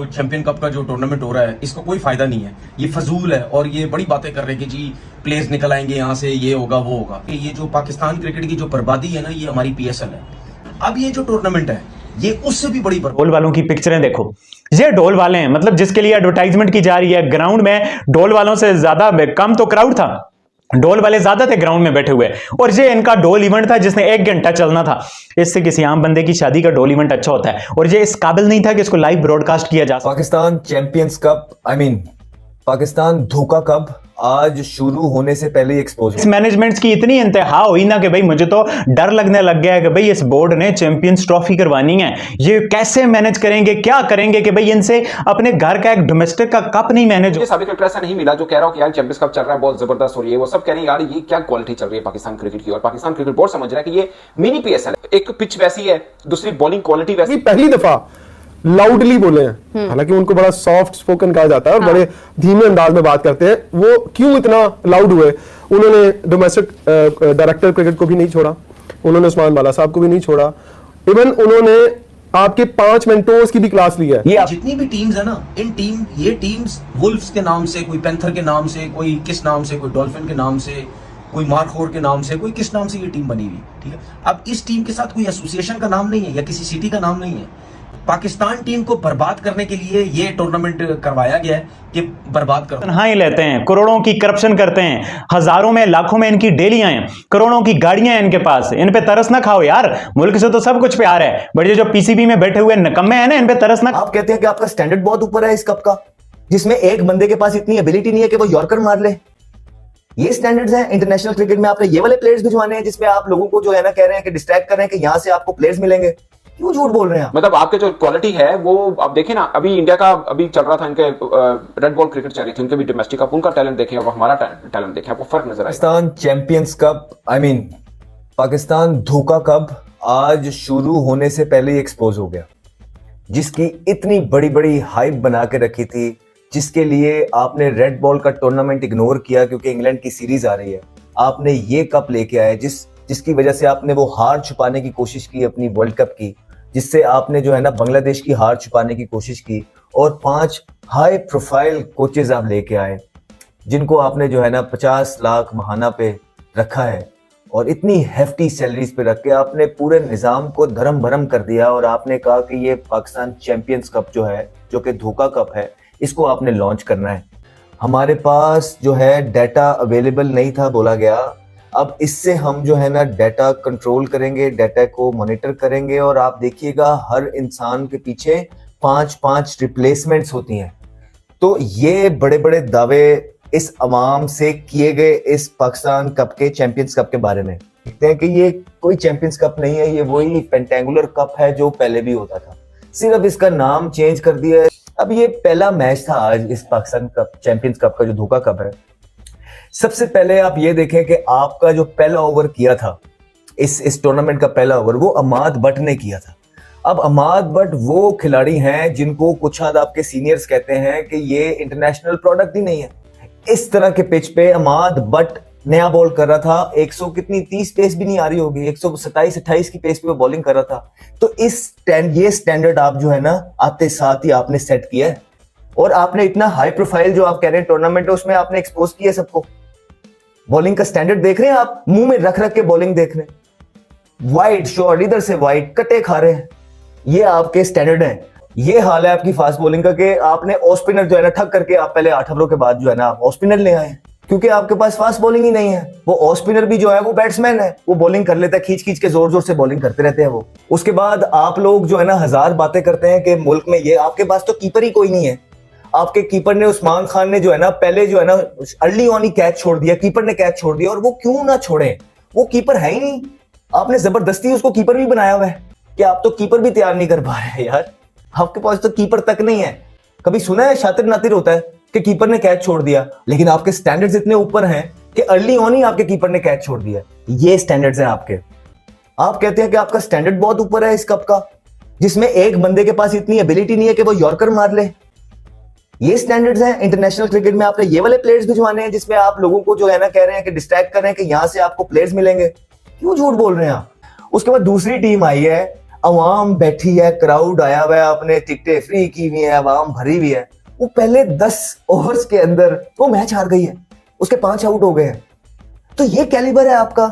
Champion cup का जो tournament हो रहा है इसको कोई फायदा नहीं है, ये फजूल है। और ये बड़ी बातें कर रहे हैं कि जी प्लेयर्स निकल आएंगे यहाँ से, ये होगा वो होगा। ये जो पाकिस्तान क्रिकेट की जो बर्बादी है ना, ये हमारी पीएसएल है। अब ये जो टूर्नामेंट है ये उससे भी बड़ी ढोल वालों की पिक्चरें देखो, ये ढोल वाले हैं, मतलब जिसके लिए एडवर्टाइजमेंट की जा रही है। ग्राउंड में ढोल वालों से ज्यादा कम तो क्राउड था, ढोल वाले ज्यादा थे ग्राउंड में बैठे हुए। और ये इनका ढोल इवेंट था जिसने 1 घंटा चलना था। इससे किसी आम बंदे की शादी का ढोल इवेंट अच्छा होता है, और ये इस काबिल नहीं था कि इसको लाइव ब्रॉडकास्ट किया जा सके। पाकिस्तान चैंपियंस कप पाकिस्तान धोखा कप आज शुरू होने से पहले एक्सपोज। इस मैनेजमेंट की इतनी इंतहा हुई ना कि भाई मुझे तो डर लगने लग गया है कि भाई इस बोर्ड ने चैंपियंस ट्रॉफी करवानी है, ये कैसे मैनेज करेंगे, क्या करेंगे कि भाई इनसे अपने घर का एक डोमेस्टिक का कप नहीं मैनेज हो। साबिक एक्टर ऐसा नहीं मिला जो कह रहा हो कि यार चैंपियंस कप चल रहा है बहुत जबरदस्त, और ये वो सब कह रहे हैं यार ये क्या क्वालिटी चल रही है पाकिस्तान क्रिकेट की। और पाकिस्तान क्रिकेट बोर्ड समझ रहा है कि ये मिनी पीएसएल है, एक पिच वैसी है, दूसरी बॉलिंग क्वालिटी वैसी। पहली दफा लाउडली बोले हैं, हालांकि उनको बड़ा सॉफ्ट स्पोकन कहा जाता है और बड़े धीमे अंदाज में बात करते हैं। वो क्यों इतना लाउड हुए? उन्होंने डोमेस्टिक डायरेक्टर क्रिकेट को भी नहीं छोड़ा, उन्होंने उस्मान वाला साहब को भी नहीं छोड़ा, इवन उन्होंने आपके 5 मेंटोर्स की भी क्लास ली है। ये जितनी भी टीम्स है ना, ये टीम्स वुल्फ्स के नाम से, कोई पैंथर के नाम से, कोई किस नाम से, कोई डॉल्फिन के नाम से, कोई मार्कहोर के नाम से, कोई किस नाम से ये टीम बनी हुई, ठीक है। अब इस टीम के साथ कोई एसोसिएशन का नाम नहीं है या किसी सिटी का नाम नहीं है। पाकिस्तान टीम को बर्बाद करने के लिए ये टूर्नामेंट करवाया गया है कि बर्बाद कर तनहाई लेते हैं, करोड़ों की करप्शन करते हैं, हजारों में लाखों में इनकी डेलियां हैं, करोड़ों की गाड़ियां हैं इनके पास। इन पे तरस ना खाओ यार, मुल्क से तो सब कुछ प्यार है, बट ये जो पीसीबी में बैठे हुए नकम्मे हैं ना, इन पे तरस ना। आप कहते हैं कि आपका स्टैंडर्ड बहुत ऊपर है इस कप का, जिसमें एक बंदे के पास इतनी एबिलिटी नहीं है कि वो यॉर्कर मार ले। ये स्टैंडर्ड्स हैं इंटरनेशनल क्रिकेट में। आपने ये वाले प्लेयर्स भिजवाने हैं जिसमें आप लोगों को जो है ना कह रहे हैं कि डिस्ट्रैक्ट कर रहे हैं कि यहां से आपको प्लेयर्स मिलेंगे। क्यों झूठ बोल रहे हैं आप? मतलब आपके जो क्वालिटी है वो आप देखें ना, अभी इंडिया का अभी चल रहा था, इनके रेड बॉल क्रिकेट चल रही थी, उनके भी डोमेस्टिक कप, उनका टैलेंट देखें और हमारा टैलेंट देखें, आपको फर्क नजर आएगा। पाकिस्तान चैंपियंस कप पाकिस्तान धोखा कप आज शुरू होने से पहले एक्सपोज हो गया, जिसकी इतनी बड़ी बड़ी हाइप बना के रखी थी, जिसके लिए आपने रेड बॉल का टूर्नामेंट इग्नोर किया क्योंकि इंग्लैंड की सीरीज आ रही है। आपने ये कप लेके आए जिसकी वजह से आपने वो हार छुपाने की कोशिश की अपनी वर्ल्ड कप की, जिससे आपने जो है ना बांग्लादेश की हार छुपाने की कोशिश की, और 5 हाई प्रोफाइल कोचेज आप लेके आए जिनको आपने जो है ना 50 लाख महाना पे रखा है, और इतनी हेफ्टी सैलरीज पे रख के आपने पूरे निज़ाम को धर्म भरम कर दिया। और आपने कहा कि ये पाकिस्तान चैंपियंस कप जो है, जो कि धोखा कप है, इसको आपने लॉन्च करना है। हमारे पास जो है डाटा अवेलेबल नहीं था बोला गया। अब इससे हम जो है ना डाटा कंट्रोल करेंगे, डाटा को मॉनिटर करेंगे, और आप देखिएगा हर इंसान के पीछे 5-5 रिप्लेसमेंट्स होती हैं। तो ये बड़े बड़े दावे इस अवाम से किए गए इस पाकिस्तान कप के चैंपियंस कप के बारे में, देखते हैं कि ये कोई चैंपियंस कप नहीं है, ये वही पेंटेंगुलर कप है जो पहले भी होता था, सिर्फ इसका नाम चेंज कर दिया है। अब ये पहला मैच था आज इस पाकिस्तान कप चैंपियंस कप का जो धोखा कप है। सबसे पहले आप ये देखें कि आपका जो पहला ओवर किया था इस टूर्नामेंट का पहला ओवर, वो अमाद बट ने किया था। अब अमाद बट वो खिलाड़ी हैं जिनको कुछ हद आपके सीनियर्स कहते हैं कि ये इंटरनेशनल प्रोडक्ट ही नहीं है। इस तरह के पिच पे अमाद बट नया बॉल कर रहा था, 130 पेस भी नहीं आ रही होगी, 127-28 की पेस पे वो बॉलिंग कर रहा था। तो ये स्टैंडर्ड आप जो है ना आते साथ ही आपने सेट किया है, और आपने इतना हाई प्रोफाइल जो आप कह रहे हैं टूर्नामेंट है उसमें आपने एक्सपोज किया सबको। बॉलिंग का स्टैंडर्ड देख रहे हैं आप, मुंह में रख के बॉलिंग देख रहे हैं, वाइड शॉट इधर से वाइड कटे खा रहे हैं, ये आपके स्टैंडर्ड है। ये हाल है आपकी फास्ट बॉलिंग का कि आपने ऑफ स्पिनर जो है ना ठग करके आप पहले 8 ओवरों के बाद जो है ना आप ऑफ स्पिनर ले आए, क्योंकि आपके पास फास्ट बॉलिंग ही नहीं है। वो ऑफ स्पिनर भी जो है वो बैट्समैन है, वो बॉलिंग कर लेता है, खींच के जोर जोर से बॉलिंग करते रहते हैं वो। उसके बाद आप लोग जो है ना 1000 बातें करते हैं कि मुल्क में ये, आपके पास तो कीपर ही कोई नहीं है। आपके कीपर ने उस्मान खान ने जो है ना पहले जो है ना अर्ली ऑन ही कैच छोड़ दिया, कीपर ने कैच छोड़ दिया, और वो क्यों ना छोड़े, वो कीपर है ही नहीं। आपने जबरदस्ती उसको कीपर भी बनाया हुआ है कि आप तो कीपर भी तैयार नहीं कर पा रहे यार, आपके पास तो कीपर तक नहीं है। कभी सुना है शातिर नातिर होता है कि कीपर ने कैच छोड़ दिया, लेकिन आपके स्टैंडर्ड्स इतने ऊपर हैं कि अर्ली ऑन ही आपके कीपर ने कैच छोड़ दिया। ये स्टैंडर्ड्स हैं आपके। आप कहते हैं कि आपका स्टैंडर्ड बहुत ऊपर है इस कप का, जिसमें एक बंदे के पास इतनी एबिलिटी नहीं है कि वो यॉर्कर मार ले। ये स्टैंडर्ड्स हैं इंटरनेशनल क्रिकेट में। आपने ये वाले प्लेयर्स भिजवाने हैं जिसमें आप लोगों को जो है ना कह रहे हैं कि डिस्ट्रैक्ट कर रहे हैं कि यहां से आपको प्लेयर्स मिलेंगे। क्यों झूठ बोल रहे हैं आप? उसके बाद दूसरी टीम आई है अवाम बैठी है, क्राउड आया हुआ है, आपने टिकटें फ्री की हुई है, अवाम भरी हुई है, वो पहले 10 ओवर्स के अंदर वो मैच हार गई है, उसके 5 आउट हो गए हैं। तो ये कैलिबर है आपका।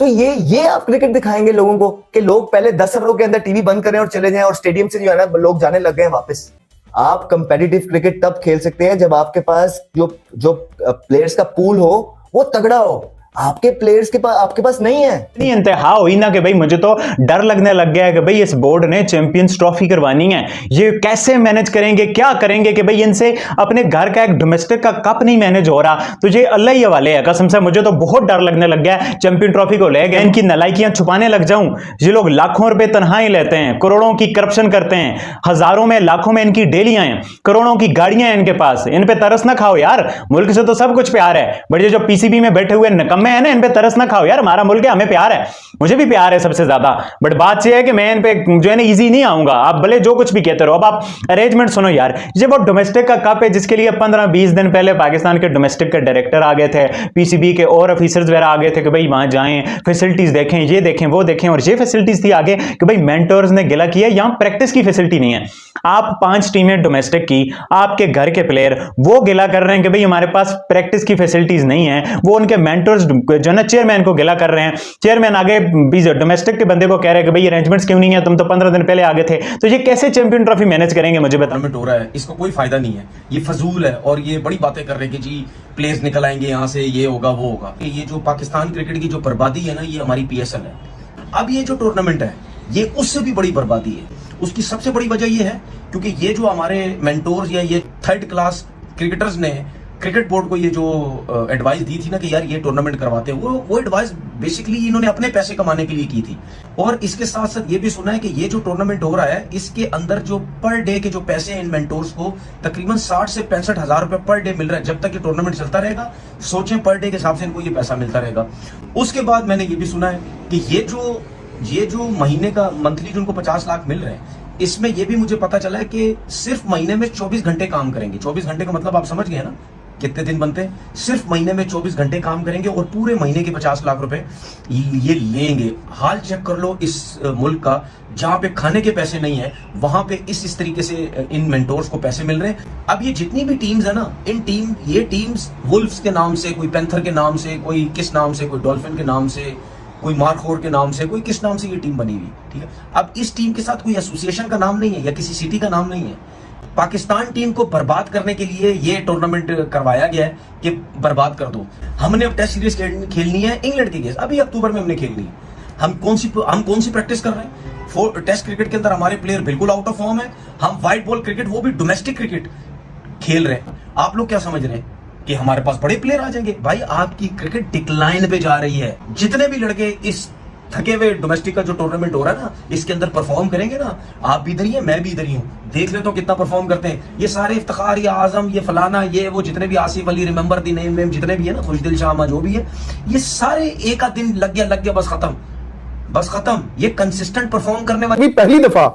तो ये आप क्रिकेट दिखाएंगे लोगों को कि लोग पहले 10 ओवरों के अंदर टीवी बंद करें और चले जाएं और स्टेडियम से जो है ना लोग जाने लग गए हैं वापस। आप कंपेटिटिव क्रिकेट तब खेल सकते हैं जब आपके पास जो प्लेयर्स का पूल हो वो तगड़ा हो। आपके प्लेयर्स के पास आपके पास नहीं है। इतनी इंतहा हुई ना कि भाई मुझे तो डर लगने लग गया है कि भाई इस बोर्ड ने चैंपियंस ट्रॉफी करवानी है, ये कैसे मैनेज करेंगे, क्या करेंगे कि भाई इनसे अपने घर का एक डोमेस्टिक का कप नहीं मैनेज हो रहा। तो ये अल्लाह ही हवाले है, कसम से मुझे तो बहुत डर लगने लग गया है चैंपियन ट्रॉफी को लेकर। इनकी नलायकियां छुपाने लग जाऊं। ये लोग लाखों रुपए तनख्वाहें लेते हैं, करोड़ों की करप्शन करते हैं, हजारों में लाखों में इनकी डेलियां हैं, करोड़ों की गाड़ियां हैं इनके पास। इन पे तरस ना खाओ यार, मुल्क से तो सब कुछ प्यार है, बट ये जो पीसीबी में बैठे हुए नकम्मे हैं ना, इन पे तरस ना खाओ यार। हमारा मुल्क है, हमें प्यार है, मुझे भी प्यार है सबसे ज्यादा, बट बात यह है कि मैं इन पे जो है ना इजी नहीं आऊंगा। आप भले जो कुछ भी कहते रहो। अब आप अरेंजमेंट सुनो यार, ये वो डोमेस्टिक का कप है जिसके लिए 15-20 दिन पहले पाकिस्तान के डोमेस्टिक के डायरेक्टर आ गए थे, पीसीबी के और ऑफिसर्स वगैरह आ गए थे कि भाई वहां जाएं, फैसिलिटीज देखें, ये देखें, वो देखें। और ये फैसिलिटीज थी आगे कि भाई मेंटर्स ने गिला किया, यहां प्रैक्टिस की फैसिलिटी नहीं है। आप 5 टीमें डोमेस्टिक की, आपके घर के प्लेयर वो गिला कर रहे हैं कि भाई हमारे पास प्रैक्टिस की फैसिलिटीज नहीं है। वो उनके मेंटर्स जो ना चेयरमैन को गिला कर रहे हैं। चेयरमैन आगे डोमेस्टिक के बंदे को कह रहे हैं कि भाई अरेंजमेंट्स क्यों नहीं है, तुम तो 15 दिन पहले आगे थे। तो ये कैसे चैंपियन ट्रॉफी मैनेज करेंगे मुझे बताओ। टूर्नामेंट हो रहा है, इसको कोई फायदा नहीं है, ये फजूल है। और ये बड़ी बातें कर रहे हैं कि जी प्लेयर्स निकल आएंगे यहाँ से, ये होगा वो होगा। ये जो पाकिस्तान क्रिकेट की जो बर्बादी है ना, ये हमारी PSL है। अब ये जो टूर्नामेंट है ये उससे भी बड़ी बर्बादी है। उसकी सबसे बड़ी वजह ये है क्योंकि ये जो हमारे मेंटोर्स या ये 3rd क्लास क्रिकेटर्स ने क्रिकेट बोर्ड को ये जो एडवाइस दी थी ना कि यार ये टूर्नामेंट करवाते हैं, वो एडवाइस बेसिकली इन्होंने अपने पैसे कमाने के लिए की थी। और इसके साथ साथ ये भी सुना है कि ये जो टूर्नामेंट हो रहा है इसके अंदर जो पर डे के जो पैसे हैं इन मेंटोर्स को तकरीबन 60 से 65 हजार रुपए पर डे मिल रहा है। जब तक ये टूर्नामेंट चलता रहेगा, सोचें पर डे के हिसाब से इनको ये पैसा मिलता रहेगा। उसके बाद मैंने ये भी सुना है कि ये जो महीने का मंथली जो उनको 50 लाख मिल रहे हैं, इसमें ये भी मुझे पता चला है कि सिर्फ महीने में 24 घंटे काम करेंगे। 24 घंटे का मतलब आप समझ गए ना कितने दिन बनते हैं। सिर्फ महीने में 24 घंटे काम करेंगे और पूरे महीने के 50 लाख रुपए ये लेंगे। हाल चेक कर लो इस मुल्क का, जहां पे खाने के पैसे नहीं है वहां पे इस तरीके से इन मेंटोर्स को पैसे मिल रहे हैं। अब ये जितनी भी टीम्स है ना, ये टीम्स वुल्फ्स के नाम से, कोई पैंथर के नाम से, कोई किस नाम से, कोई डॉल्फिन के नाम से, कोई मार्कहोर के नाम से, कोई किस नाम से ये टीम बनी हुई, ठीक है। अब इस टीम के साथ कोई एसोसिएशन का नाम नहीं है या किसी सिटी का नाम नहीं है। पाकिस्तान टीम को बर्बाद करने के लिए ये टूर्नामेंट करवाया गया है कि बर्बाद कर दो। हमने अब टेस्ट सीरीज खेलनी है इंग्लैंड की केस, अभी अक्टूबर में हमने खेलनी है। हम कौन सी प्रैक्टिस कर रहे हैं। टेस्ट क्रिकेट के अंदर हमारे प्लेयर बिल्कुल आउट ऑफ फॉर्म है। हम व्हाइट बॉल क्रिकेट, वो भी डोमेस्टिक क्रिकेट खेल रहे हैं। आप लोग क्या समझ रहे हैं कि हमारे पास बड़े प्लेयर आ जाएंगे? भाई आपकी क्रिकेट डिक्लाइन पे जा रही है। जितने भी लड़के इस थके हुए डोमेस्टिक का जो टूर्नामेंट हो रहा है ना, इसके अंदर परफॉर्म करेंगे ना, आप भी इधर ही हैं, मैं भी इधर ही हूं, देख ले तो कितना परफॉर्म करते हैं ये सारे। इफ्तिखार, ये आजम, ये फलाना, ये वो, जितने भी Asif Ali, remember the name, जितने भी है ना, खुशदिल शामा, जो भी है, ये सारे एक आध दिन लग गया बस खत्म। ये कंसिस्टेंट परफॉर्म करने वाले पहली दफा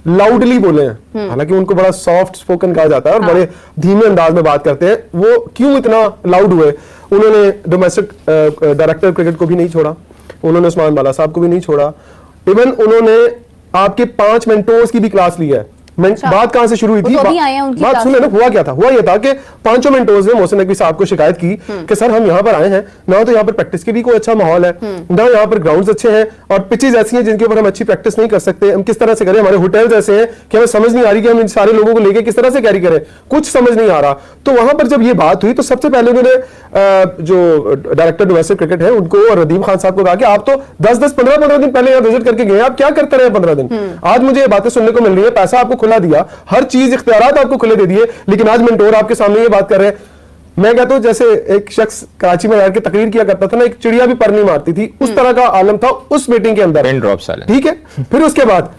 लाउडली बोले हैं, हालांकि उनको बड़ा सॉफ्ट स्पोकन कहा जाता है और बड़े धीमे अंदाज में बात करते हैं। वो क्यों इतना लाउड हुए? उन्होंने डोमेस्टिक डायरेक्टर क्रिकेट को भी नहीं छोड़ा, उन्होंने उस्मान बाला साहब को भी नहीं छोड़ा, इवन उन्होंने आपके 5 मेंटोर्स की भी क्लास ली है। बात कहां से शुरू हुई थी? बात सुने ना, हुआ क्या था? हुआ यह था कि 5 मेंटोर्स ने मोहसिन नकवी साहब को शिकायत की कि सर हम यहाँ पर आए हैं ना, तो यहाँ पर प्रैक्टिस के भी कोई अच्छा माहौल है ना, यहाँ पर ग्राउंड्स अच्छे हैं और पिचेस ऐसी हैं जिनके ऊपर हम अच्छी प्रैक्टिस नहीं कर सकते। हम किस तरह से करें? हमारे होटल्स ऐसे हैं कि हमें समझ नहीं आ रही कि हम इन सारे लोगों को लेकर किस तरह से कैरी करें, कुछ समझ नहीं आ रहा। तो वहां पर जब ये बात हुई तो सबसे पहले उन्होंने जो डायरेक्टर डोमेस्टिक क्रिकेट है उनको और रदीम खान साहब को कहा कि आप तो 10-10, 15-15 दिन पहले यहाँ विजिट करके गए, आप क्या करते रहे 15 दिन? आज मुझे ये बातें सुनने को मिल रही है, पैसा आपको खुला दिया, हर चीज इख्तियारात आपको खुले दे दिए, लेकिन आज मेंटोर आपके सामने ये बात कर रहे हैं। मैं कहता हूं जैसे एक शख्स कराची में आकर तकरीर किया करता था ना, एक चिड़िया भी पर नहीं मारती थी, उस तरह का आलम था उस मीटिंग के अंदर। ठीक है, फिर उसके बाद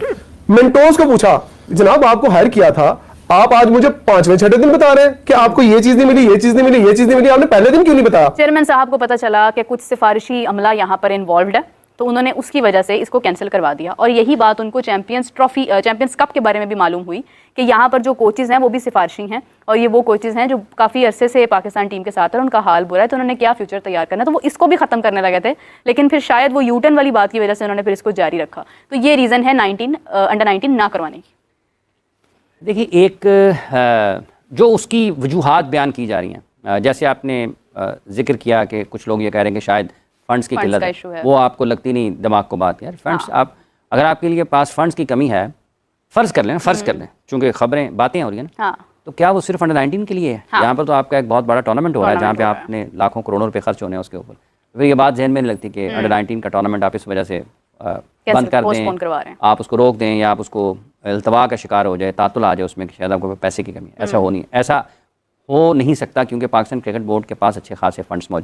मेंटोर्स को पूछा, जनाब आपको हायर किया था, आप आज मुझे 5वें-6ठे दिन बता रहे हैं कि आपको ये चीज नहीं मिली, ये चीज नहीं मिली, ये चीज नहीं मिली, आपने पहले दिन क्यों नहीं बताया? चेयरमैन साहब को पता चला कि कुछ सिफारिशी अमला यहाँ पर इन्वॉल्व है तो उन्होंने उसकी वजह से इसको कैंसिल करवा दिया। और यही बात उनको चैंपियंस कप के बारे में भी मालूम हुई कि यहाँ पर जो कोचेज़ हैं वो भी सिफारशी हैं, और ये वो कोचेज़ हैं जो काफ़ी अरसे से पाकिस्तान टीम के साथ है, उनका हाल बुरा है, तो उन्होंने क्या फ्यूचर तैयार करना है, तो वो इसको भी ख़त्म करने लगे थे। लेकिन फिर शायद वो यूटर्न वाली बात की वजह से उन्होंने फिर इसको जारी रखा। तो ये रीज़न है अंडर 19 ना करवाने की। देखिए, एक जो उसकी वजूहात बयान की जा रही हैं, जैसे आपने जिक्र किया कि कुछ लोग ये कह रहे हैं कि शायद फंड्स की किल्लत है, वो आपको लगती नहीं दिमाग को बात यार फंड्स। आप अगर आपके लिए पास फंड्स की कमी है, फ़र्ज़ कर लें, चूँकि खबरें बातें हो रही हैं ना, तो क्या वो सिर्फ अंडर 19 के लिए है? यहाँ पर तो आपका एक बहुत बड़ा टूर्नामेंट हो रहा है जहाँ पे आपने लाखों करोड़ों रुपए खर्च होने हैं उसके ऊपर। फिर ये बात जहन में नहीं लगती कि अंडर 19 का टूर्नामेंट आप इस वजह से बंद कर दें, आप उसको रोक दें, या आप उसको इल्तवा का शिकार हो जाए, तातुल आ जाए उसमें कि शायद आपको पैसे की कमी है। ऐसा हो नहीं सकता, क्योंकि पाकिस्तान क्रिकेट बोर्ड के पास अच्छे खासे फंड्स मौजूद।